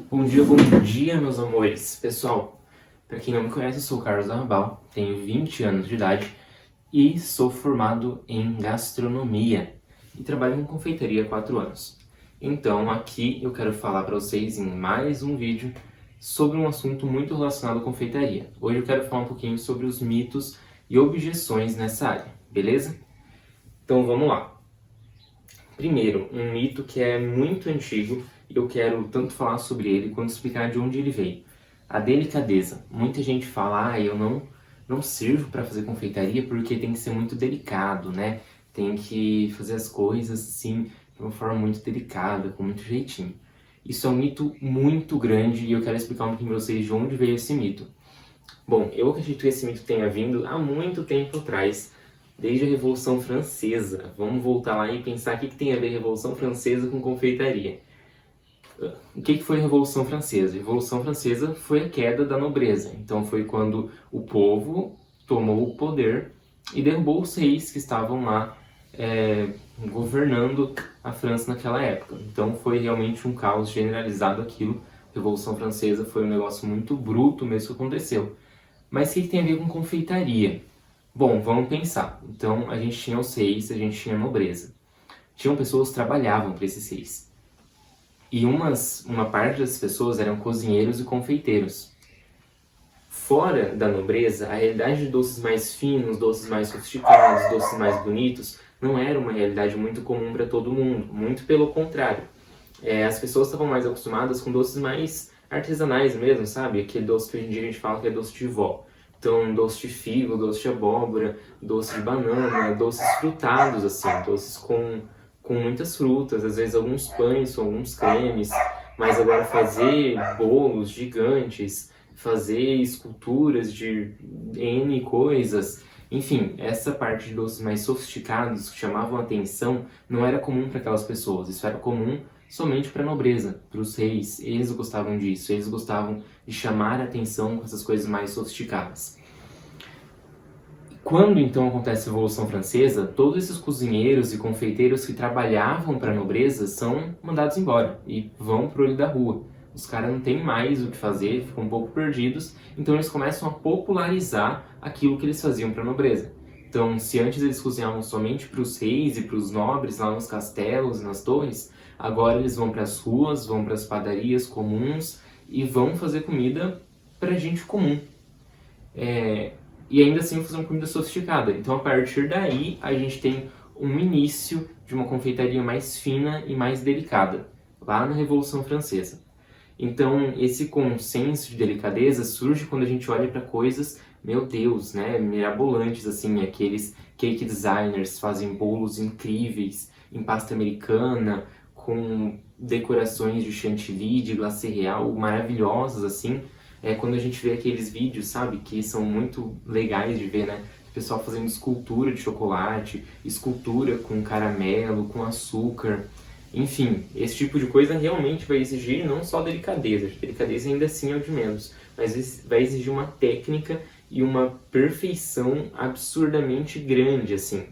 Bom dia, meus amores. Pessoal, para quem não me conhece, eu sou o Carlos Arrabal, tenho 20 anos de idade e sou formado em gastronomia e trabalho com confeitaria há 4 anos. Então, aqui eu quero falar para vocês em mais um vídeo sobre um assunto muito relacionado à confeitaria. Hoje eu quero falar um pouquinho sobre os mitos e objeções nessa área, beleza? Então, vamos lá. Primeiro, um mito que é muito antigo e eu quero tanto falar sobre ele quanto explicar de onde ele veio. A delicadeza. Muita gente fala, eu não sirvo para fazer confeitaria porque tem que ser muito delicado, né? Tem que fazer as coisas assim de uma forma muito delicada, com muito jeitinho. Isso é um mito muito grande e eu quero explicar um pouquinho para vocês de onde veio esse mito. Bom, eu acredito que esse mito tenha vindo há muito tempo atrás, desde a Revolução Francesa. Vamos voltar lá e pensar o que tem a ver a Revolução Francesa com confeitaria. O que foi a Revolução Francesa? A Revolução Francesa foi a queda da nobreza. Então foi quando o povo tomou o poder e derrubou os reis que estavam lá governando a França naquela época. Então foi realmente um caos generalizado aquilo. A Revolução Francesa foi um negócio muito bruto mesmo que aconteceu. Mas o que tem a ver com confeitaria? Bom, vamos pensar. Então, a gente tinha os reis, a gente tinha a nobreza. Tinham pessoas que trabalhavam para esses reis. E uma parte das pessoas eram cozinheiros e confeiteiros. Fora da nobreza, a realidade de doces mais finos, doces mais sofisticados, doces mais bonitos, não era uma realidade muito comum para todo mundo. Muito pelo contrário. As pessoas estavam mais acostumadas com doces mais artesanais mesmo, sabe? Aquele doce que hoje em dia a gente fala que é doce de vó. Então, doce de figo, doce de abóbora, doce de banana, doces frutados, assim, doces com muitas frutas, às vezes alguns pães, alguns cremes. Mas agora fazer bolos gigantes, fazer esculturas de N coisas, enfim, essa parte de doces mais sofisticados que chamavam atenção não era comum para aquelas pessoas, isso era comum somente para a nobreza, para os reis. Eles gostavam disso, eles gostavam de chamar a atenção com essas coisas mais sofisticadas. Quando então acontece a Revolução Francesa, todos esses cozinheiros e confeiteiros que trabalhavam para a nobreza são mandados embora e vão para o olho da rua. Os caras não têm mais o que fazer, ficam um pouco perdidos, então eles começam a popularizar aquilo que eles faziam para a nobreza. Então, se antes eles cozinhavam somente para os reis e para os nobres lá nos castelos e nas torres, agora eles vão para as ruas, vão para as padarias comuns e vão fazer comida para gente comum. E ainda assim fazer uma comida sofisticada. Então, a partir daí, a gente tem um início de uma confeitaria mais fina e mais delicada, lá na Revolução Francesa. Então, esse consenso de delicadeza surge quando a gente olha para coisas, meu Deus, né, mirabolantes, assim, aqueles cake designers fazem bolos incríveis em pasta americana, com decorações de chantilly, de glacê real, maravilhosas, assim. Quando a gente vê aqueles vídeos, sabe, que são muito legais de ver, né? O pessoal fazendo escultura de chocolate, escultura com caramelo, com açúcar. Enfim, esse tipo de coisa realmente vai exigir não só delicadeza, delicadeza ainda assim é o de menos, mas vai exigir uma técnica e uma perfeição absurdamente grande, assim.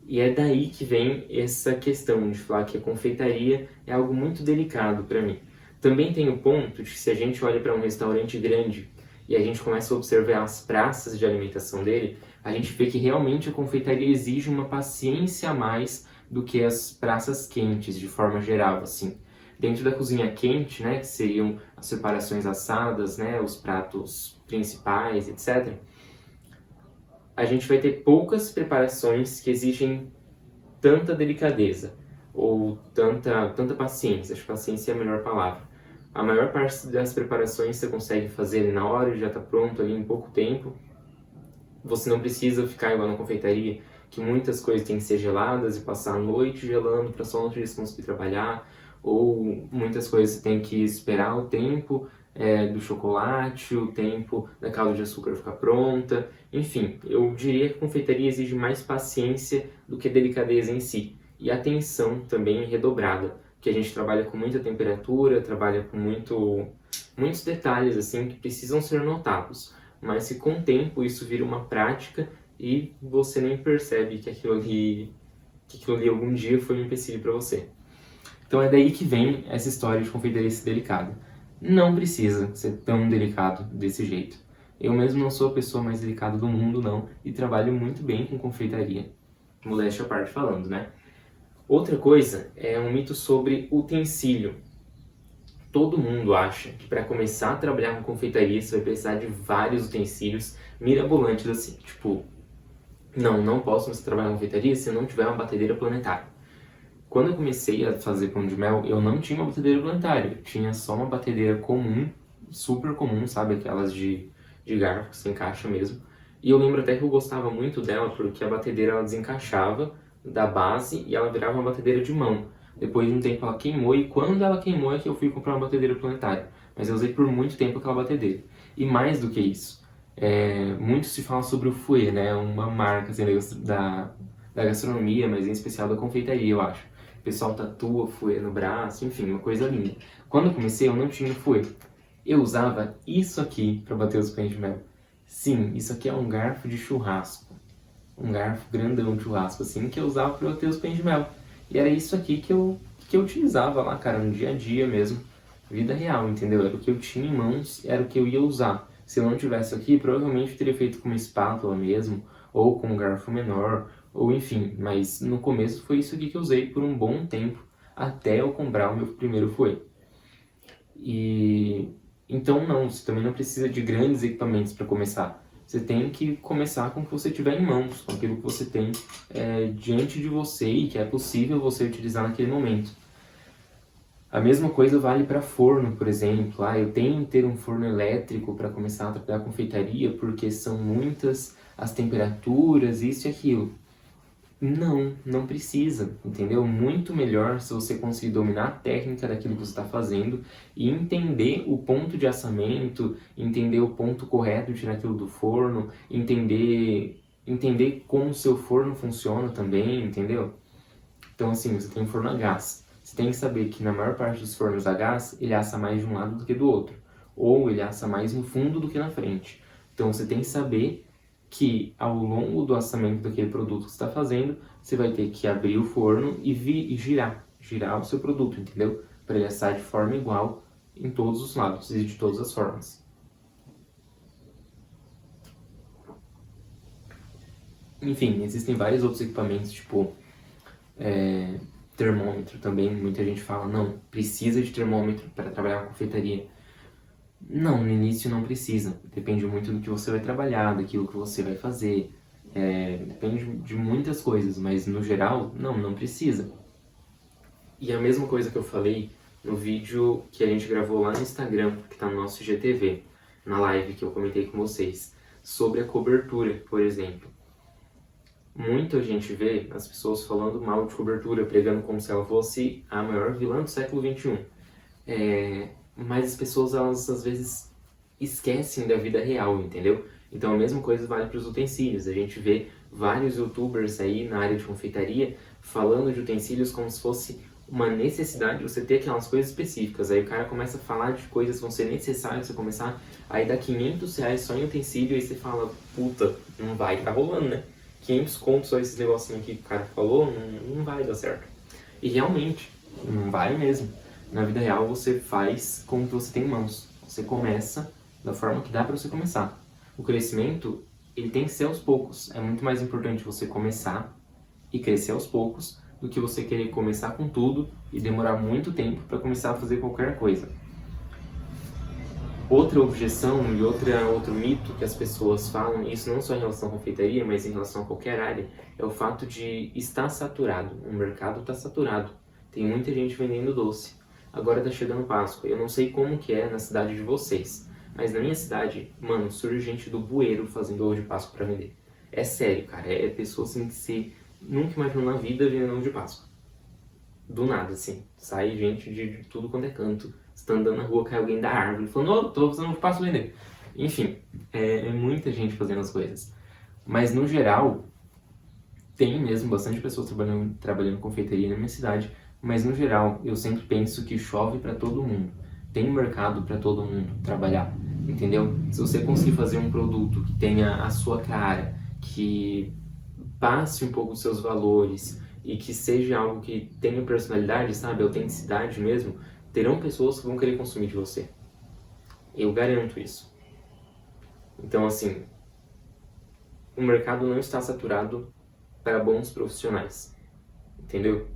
E é daí que vem essa questão de falar que a confeitaria é algo muito delicado para mim. Também tem o ponto de que se a gente olha para um restaurante grande e a gente começa a observar as praças de alimentação dele, a gente vê que realmente a confeitaria exige uma paciência a mais do que as praças quentes, de forma geral, assim. Dentro da cozinha quente, né, que seriam as preparações assadas, né, os pratos principais, etc., a gente vai ter poucas preparações que exigem tanta delicadeza ou tanta paciência. Acho que paciência é a melhor palavra. A maior parte das preparações você consegue fazer na hora, já está pronto ali em pouco tempo. Você não precisa ficar igual na confeitaria, que muitas coisas têm que ser geladas e passar a noite gelando para só no outro dia você conseguir trabalhar, ou muitas coisas você tem que esperar o tempo do chocolate, o tempo da calda de açúcar ficar pronta. Enfim, eu diria que a confeitaria exige mais paciência do que delicadeza em si. E atenção também redobrada, que a gente trabalha com muita temperatura, trabalha com muitos detalhes assim que precisam ser notados. Mas se com o tempo isso vira uma prática e você nem percebe que aquilo ali algum dia foi um empecilho para você. Então é daí que vem essa história de confeitaria ser delicada. Não precisa ser tão delicado desse jeito. Eu mesmo não sou a pessoa mais delicada do mundo, não, e trabalho muito bem com confeitaria. Modéstia à parte falando, né? Outra coisa é um mito sobre utensílio. Todo mundo acha que para começar a trabalhar com confeitaria você vai precisar de vários utensílios mirabolantes assim. Tipo, não posso começar a trabalhar com confeitaria se eu não tiver uma batedeira planetária. Quando eu comecei a fazer pão de mel, eu não tinha uma batedeira planetária. Eu tinha só uma batedeira comum, super comum, sabe? Aquelas de garfo que se encaixa mesmo. E eu lembro até que eu gostava muito dela porque a batedeira ela desencaixava da base e ela virava uma batedeira de mão. Depois de um tempo ela queimou e quando ela queimou é que eu fui comprar uma batedeira planetária. Mas eu usei por muito tempo aquela batedeira. E mais do que isso, muito se fala sobre o fouet, né? Uma marca assim, da gastronomia, mas em especial da confeitaria, eu acho. O pessoal tatua fouet no braço, enfim, uma coisa linda. Quando eu comecei eu não tinha fouet. Eu usava isso aqui para bater os pães de mel. Sim, isso aqui é um garfo de churrasco. Um garfo grandão de churrasco, assim, que eu usava para bater os pães de mel. E era isso aqui que eu utilizava lá, cara, no dia a dia mesmo. Vida real, entendeu? Era o que eu tinha em mãos, era o que eu ia usar. Se eu não tivesse aqui, provavelmente eu teria feito com uma espátula mesmo, ou com um garfo menor, ou enfim. Mas no começo foi isso aqui que eu usei por um bom tempo, até eu comprar o meu primeiro fouet. E então não, você também não precisa de grandes equipamentos para começar. Você tem que começar com o que você tiver em mãos, com aquilo que você tem diante de você e que é possível você utilizar naquele momento. A mesma coisa vale para forno, por exemplo. Eu tenho que ter um forno elétrico para começar a trabalhar com confeitaria porque são muitas as temperaturas, isso e aquilo. Não precisa, entendeu? Muito melhor se você conseguir dominar a técnica daquilo que você está fazendo e entender o ponto de assamento, entender o ponto correto de tirar aquilo do forno, entender como o seu forno funciona também, entendeu? Então, assim, você tem um forno a gás. Você tem que saber que na maior parte dos fornos a gás, ele assa mais de um lado do que do outro. Ou ele assa mais no fundo do que na frente. Então, você tem que saber que ao longo do assamento daquele produto que você está fazendo, você vai ter que abrir o forno e girar o seu produto, entendeu? Para ele assar de forma igual em todos os lados e de todas as formas. Enfim, existem vários outros equipamentos, tipo termômetro também. Muita gente fala, não, precisa de termômetro para trabalhar com confeitaria. Não, no início não precisa. Depende muito do que você vai trabalhar, daquilo que você vai fazer. Depende de muitas coisas, mas no geral, não precisa. E a mesma coisa que eu falei no vídeo que a gente gravou lá no Instagram, que está no nosso IGTV, na live que eu comentei com vocês, sobre a cobertura, por exemplo. Muita gente vê as pessoas falando mal de cobertura, pregando como se ela fosse a maior vilã do século XXI. Mas as pessoas, elas às vezes esquecem da vida real, entendeu? Então a mesma coisa vale para os utensílios. A gente vê vários youtubers aí na área de confeitaria falando de utensílios como se fosse uma necessidade de você ter aquelas coisas específicas. Aí o cara começa a falar de coisas que vão ser necessárias você começar, aí dá R$ 500 só em utensílio, aí você fala, puta, não vai, tá rolando, né? 500 contos só esses negocinhos aqui que o cara falou, não vai dar certo. E realmente, não vai mesmo. Na vida real você faz com o que você tem em mãos. Você começa da forma que dá para você começar. O crescimento, ele tem que ser aos poucos. É muito mais importante você começar e crescer aos poucos do que você querer começar com tudo e demorar muito tempo para começar a fazer qualquer coisa. Outra objeção e outro mito que as pessoas falam, isso não só em relação à confeitaria, mas em relação a qualquer área, é o fato de estar saturado. O mercado está saturado. Tem muita gente vendendo doce. Agora está chegando Páscoa. Eu não sei como que é na cidade de vocês, mas na minha cidade, mano, surge gente do bueiro fazendo ovo de Páscoa para vender. É sério, cara. É pessoa assim que você nunca imaginou na vida vendendo ovo de Páscoa. Do nada, assim. Sai gente de tudo quanto é canto. Você tá andando na rua, cai alguém da árvore, falando, ô, tô fazendo um passo vender. Enfim, é muita gente fazendo as coisas. Mas no geral, tem mesmo bastante pessoas trabalhando em confeitaria na minha cidade, mas no geral, eu sempre penso que chove para todo mundo. Tem mercado para todo mundo trabalhar, entendeu? Se você conseguir fazer um produto que tenha a sua cara, que passe um pouco dos seus valores e que seja algo que tenha personalidade, sabe, autenticidade mesmo, terão pessoas que vão querer consumir de você. Eu garanto isso. Então, assim, o mercado não está saturado para bons profissionais, entendeu?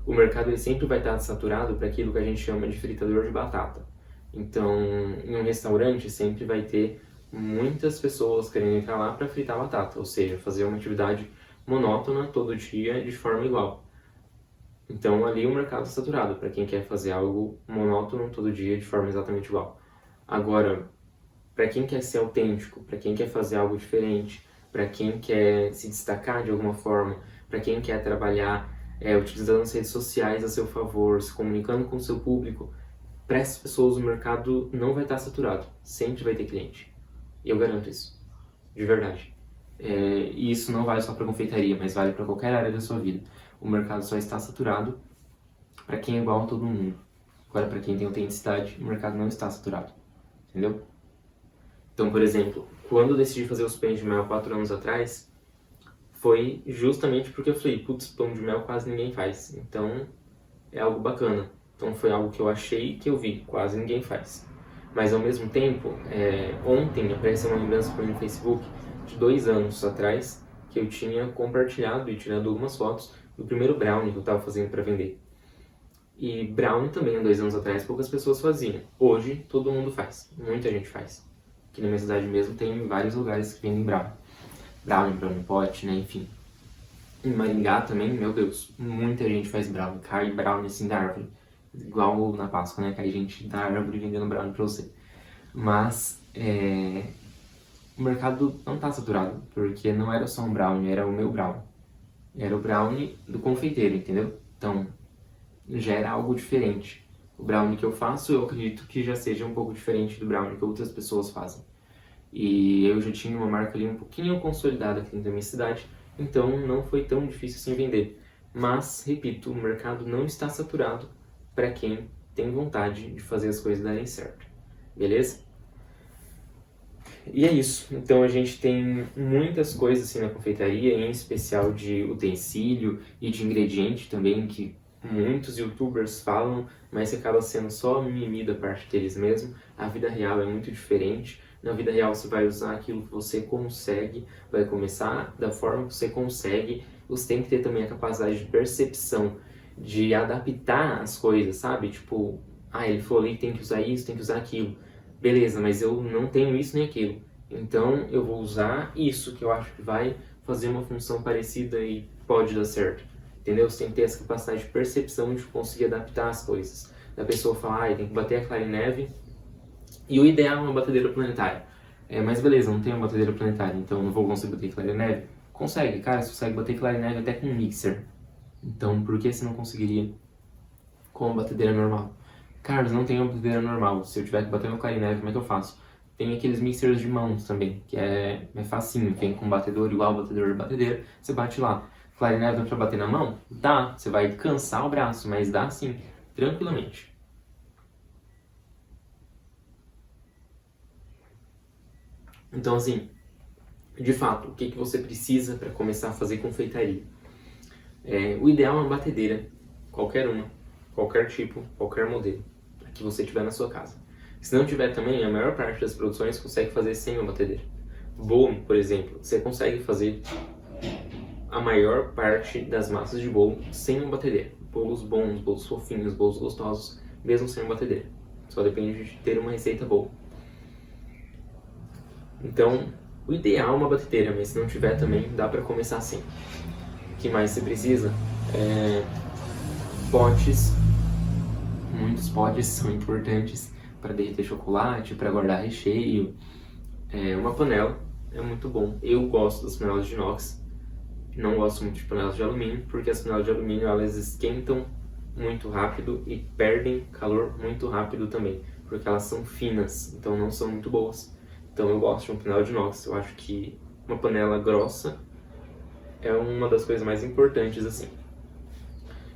O mercado ele sempre vai estar saturado para aquilo que a gente chama de fritador de batata. Então, em um restaurante sempre vai ter muitas pessoas querendo entrar lá para fritar batata, ou seja, fazer uma atividade monótona todo dia de forma igual. Então, ali o mercado está saturado para quem quer fazer algo monótono todo dia de forma exatamente igual. Agora, para quem quer ser autêntico, para quem quer fazer algo diferente, para quem quer se destacar de alguma forma, para quem quer trabalhar utilizando as redes sociais a seu favor, se comunicando com o seu público, para essas pessoas o mercado não vai estar saturado, sempre vai ter cliente. E eu garanto isso, de verdade. E isso não vale só para confeitaria, mas vale para qualquer área da sua vida. O mercado só está saturado para quem é igual a todo mundo. Agora, para quem tem autenticidade, o mercado não está saturado, entendeu? Então, por exemplo, quando eu decidi fazer os pães de mel 4 anos atrás, foi justamente porque eu falei, putz, pão de mel quase ninguém faz, então é algo bacana. Então foi algo que eu achei que eu vi, quase ninguém faz. Mas ao mesmo tempo, ontem apareceu uma lembrança para mim no Facebook de 2 anos atrás, que eu tinha compartilhado e tirado algumas fotos do primeiro brownie que eu estava fazendo para vender. E brownie também, há 2 anos atrás, poucas pessoas faziam. Hoje, todo mundo faz, muita gente faz. Aqui na minha cidade mesmo tem vários lugares que vendem brownie. Brownie pot, né, enfim. Em Maringá também, meu Deus, muita gente faz brownie. Cai brownie assim da árvore. Igual na Páscoa, né, cai gente da árvore vendendo brownie pra você. Mas, o mercado não tá saturado, porque não era só um brownie, era o meu brownie. Era o brownie do confeiteiro, entendeu? Então, já era algo diferente. O brownie que eu faço, eu acredito que já seja um pouco diferente do brownie que outras pessoas fazem. E eu já tinha uma marca ali um pouquinho consolidada aqui dentro da minha cidade, então não foi tão difícil assim vender. Mas, repito, o mercado não está saturado para quem tem vontade de fazer as coisas darem certo. Beleza? E é isso. Então a gente tem muitas coisas assim na confeitaria, em especial de utensílio e de ingrediente também, que muitos youtubers falam, mas que acaba sendo só mimimi da parte deles mesmo. A vida real é muito diferente. Na vida real você vai usar aquilo que você consegue, vai começar da forma que você consegue. Você tem que ter também a capacidade de percepção, de adaptar as coisas, sabe? Tipo, ele falou ali que tem que usar isso, tem que usar aquilo. Beleza, mas eu não tenho isso nem aquilo. Então eu vou usar isso que eu acho que vai fazer uma função parecida e pode dar certo. Entendeu? Você tem que ter essa capacidade de percepção de conseguir adaptar as coisas. Da pessoa falar, tem que bater a clara em neve. E o ideal é uma batedeira planetária. Mas beleza, não tem uma batedeira planetária, então não vou conseguir bater clara em neve. Consegue, cara, você consegue bater clara em neve até com um mixer. Então por que você não conseguiria com uma batedeira normal? Carlos, não tem uma batedeira normal. Se eu tiver que bater no clara em neve, como é que eu faço? Tem aqueles mixers de mãos também, que é facinho. Vem com um batedor igual ao batedor de batedeira, você bate lá. Clarinete dá pra bater na mão? Dá, você vai cansar o braço, mas dá sim, tranquilamente. Então assim, de fato, o que você precisa para começar a fazer confeitaria? O ideal é uma batedeira, qualquer uma, qualquer tipo, qualquer modelo, a que você tiver na sua casa. Se não tiver também, a maior parte das produções consegue fazer sem uma batedeira. Bolo, por exemplo, você consegue fazer a maior parte das massas de bolo sem uma batedeira. Bolos bons, bolos fofinhos, bolos gostosos, mesmo sem uma batedeira. Só depende de ter uma receita boa. Então, o ideal é uma batedeira, mas se não tiver também, dá para começar assim. O que mais você precisa? Potes. Muitos potes são importantes para derreter chocolate, para guardar recheio. Uma panela é muito bom. Eu gosto das panelas de inox. Não gosto muito de panelas de alumínio, porque as panelas de alumínio elas esquentam muito rápido e perdem calor muito rápido também, porque elas são finas, então não são muito boas. Então eu gosto de uma panela de inox. Eu acho que uma panela grossa é uma das coisas mais importantes assim.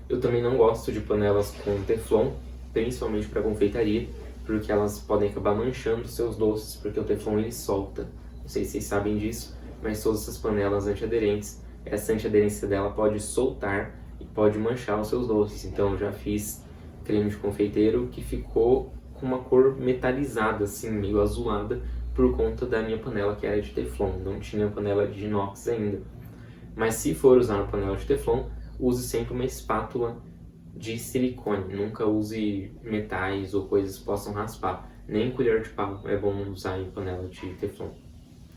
Eu também não gosto de panelas com teflon, principalmente para confeitaria, porque elas podem acabar manchando seus doces, porque o teflon ele solta. Não sei se vocês sabem disso, mas todas essas panelas antiaderentes, essa antiaderência dela pode soltar e pode manchar os seus doces. Então eu já fiz creme de confeiteiro que ficou com uma cor metalizada, assim, meio azulada, por conta da minha panela que era de Teflon, não tinha panela de inox ainda. Mas se for usar uma panela de Teflon, use sempre uma espátula de silicone, nunca use metais ou coisas que possam raspar. Nem colher de pau é bom usar em panela de Teflon.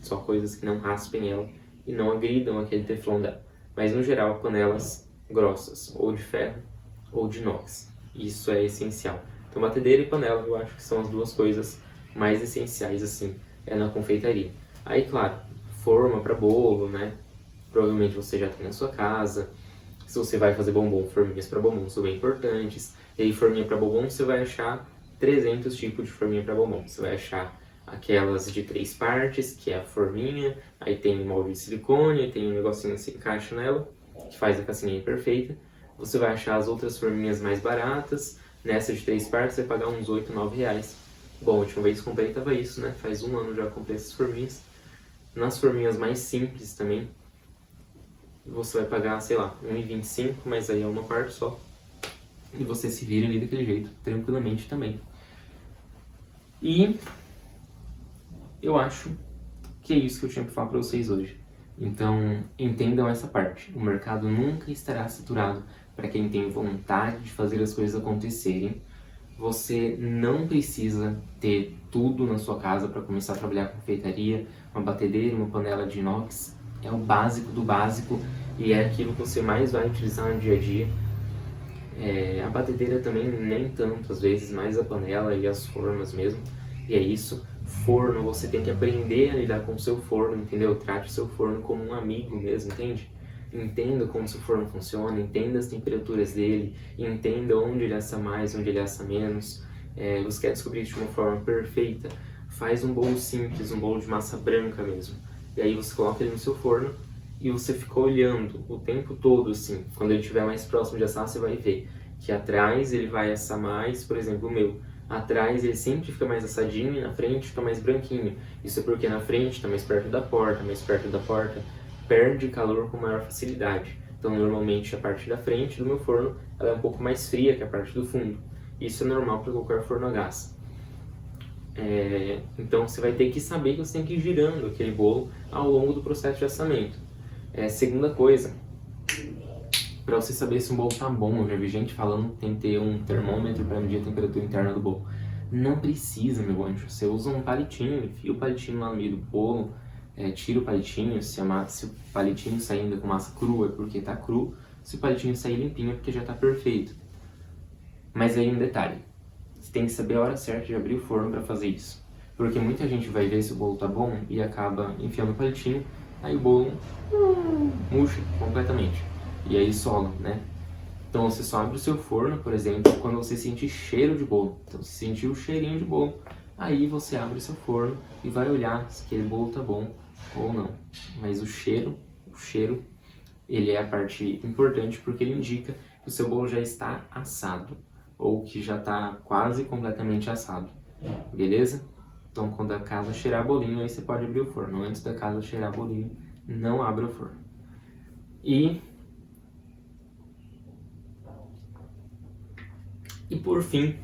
Só coisas que não raspem ela e não agridam aquele Teflon dela. Mas no geral, panelas grossas, ou de ferro ou de inox. Isso é essencial. Então, batedeira e panela, eu acho que são as duas coisas mais essenciais, assim, na confeitaria. Aí, claro, forma para bolo, né? Provavelmente você já tem na sua casa. Se você vai fazer bombom, forminhas para bombom são bem importantes. E aí, forminha para bombom, você vai achar 300 tipos de forminha para bombom. Você vai achar aquelas de 3 partes, que é a forminha, aí tem o molde de silicone, tem um negocinho que se encaixa nela, que faz a casquinha perfeita. Você vai achar as outras forminhas mais baratas, nessa de 3 partes você vai pagar uns 8, 9 reais. Bom, a última vez que comprei tava isso, né? Faz um ano já que eu comprei essas forminhas. Nas forminhas mais simples também, você vai pagar, sei lá, 1,25, mas aí é uma parte só. E você se vira ali daquele jeito, tranquilamente também. E eu acho que é isso que eu tinha para falar para vocês hoje. Então, entendam essa parte. O mercado nunca estará saturado para quem tem vontade de fazer as coisas acontecerem. Você não precisa ter tudo na sua casa para começar a trabalhar com confeitaria, uma batedeira, uma panela de inox. É o básico do básico e é aquilo que você mais vai utilizar no dia a dia. A batedeira também nem tanto, às vezes, mais a panela e as formas mesmo. E é isso. Forno, você tem que aprender a lidar com o seu forno, entendeu? Trate o seu forno como um amigo mesmo, entende? Entenda como o seu forno funciona, entenda as temperaturas dele, entenda onde ele assa mais, onde ele assa menos. Você quer descobrir isso de uma forma perfeita? Faz um bolo simples, um bolo de massa branca mesmo. E aí você coloca ele no seu forno e você fica olhando o tempo todo, assim. Quando ele estiver mais próximo de assar, você vai ver que atrás ele vai assar mais, por exemplo, o meu. Atrás ele sempre fica mais assadinho e na frente fica mais branquinho. Isso é porque na frente está mais perto da porta, perde calor com maior facilidade. Então normalmente a parte da frente do meu forno ela é um pouco mais fria que a parte do fundo. Isso é normal para qualquer forno a gás. Então você vai ter que saber que você tem que ir girando aquele bolo ao longo do processo de assamento. Segunda coisa, para você saber se um bolo tá bom, eu já vi gente falando que tem que ter um termômetro para medir a temperatura interna do bolo. Não precisa, meu anjo. Você usa um palitinho, enfia o palitinho lá no meio do bolo, tira o palitinho, se o palitinho sair ainda com massa crua é porque tá cru, se o palitinho sair limpinho é porque já tá perfeito. Mas aí um detalhe, você tem que saber a hora certa de abrir o forno para fazer isso. Porque muita gente vai ver se o bolo tá bom e acaba enfiando o palitinho, aí o bolo murcha completamente. E aí sola, né? Então você só abre o seu forno, por exemplo, quando você sentir cheiro de bolo. Então se sentir o cheirinho de bolo, aí você abre o seu forno e vai olhar se aquele bolo tá bom ou não. Mas o cheiro, ele é a parte importante porque ele indica que o seu bolo já está assado ou que já está quase completamente assado, beleza? Então quando a casa cheirar bolinho, aí você pode abrir o forno. Antes da casa cheirar bolinho, não abra o forno. E por fim,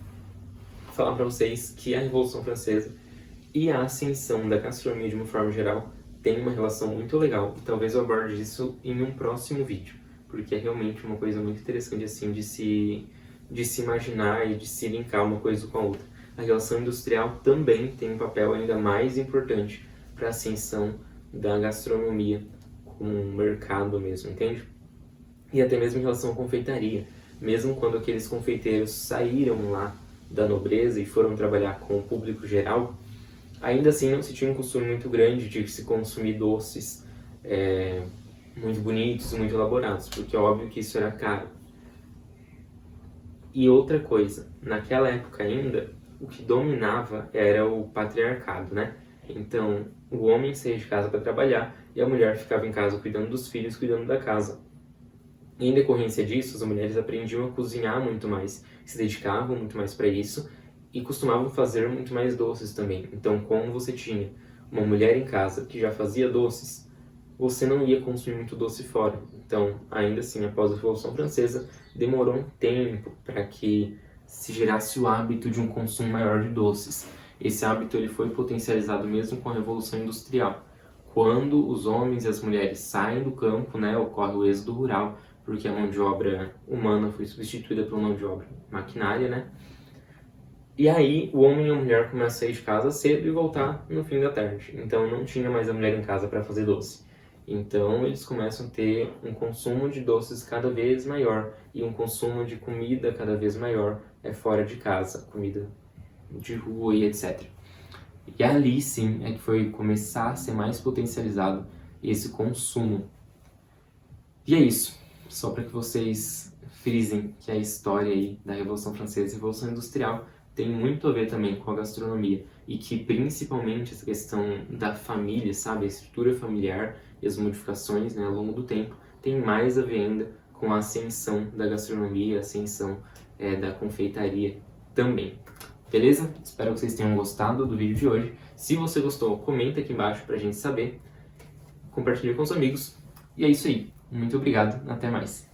falar para vocês que a Revolução Francesa e a ascensão da gastronomia de uma forma geral tem uma relação muito legal e talvez eu aborde isso em um próximo vídeo, porque é realmente uma coisa muito interessante assim de se imaginar e de se linkar uma coisa com a outra. A relação industrial também tem um papel ainda mais importante para a ascensão da gastronomia como um mercado mesmo, entende? E até mesmo em relação à confeitaria. Mesmo quando aqueles confeiteiros saíram lá da nobreza e foram trabalhar com o público geral, ainda assim não se tinha um costume muito grande de se consumir doces muito bonitos, muito elaborados, porque é óbvio que isso era caro. E outra coisa, naquela época ainda, o que dominava era o patriarcado, né? Então, o homem saía de casa para trabalhar e a mulher ficava em casa cuidando dos filhos, cuidando da casa. E em decorrência disso, as mulheres aprendiam a cozinhar muito mais, se dedicavam muito mais para isso e costumavam fazer muito mais doces também. Então, como você tinha uma mulher em casa que já fazia doces, você não ia consumir muito doce fora. Então, ainda assim, após a Revolução Francesa, demorou um tempo para que se gerasse o hábito de um consumo maior de doces. Esse hábito ele foi potencializado mesmo com a Revolução Industrial. Quando os homens e as mulheres saem do campo, né, ocorre o êxodo rural, porque a mão de obra humana foi substituída pela mão de obra maquinária, né? E aí o homem e a mulher começam a sair de casa cedo e voltar no fim da tarde. Então não tinha mais a mulher em casa para fazer doce. Então eles começam a ter um consumo de doces cada vez maior e um consumo de comida cada vez maior fora de casa, comida de rua e etc. E ali sim é que foi começar a ser mais potencializado esse consumo. E é isso, só para que vocês frisem que a história aí da Revolução Francesa e Revolução Industrial tem muito a ver também com a gastronomia e que principalmente essa questão da família, sabe, a estrutura familiar e as modificações, né, ao longo do tempo tem mais a ver ainda com a ascensão da gastronomia, a ascensão da confeitaria também. Beleza? Espero que vocês tenham gostado do vídeo de hoje. Se você gostou, comenta aqui embaixo pra gente saber. Compartilhe com os amigos. E é isso aí. Muito obrigado. Até mais.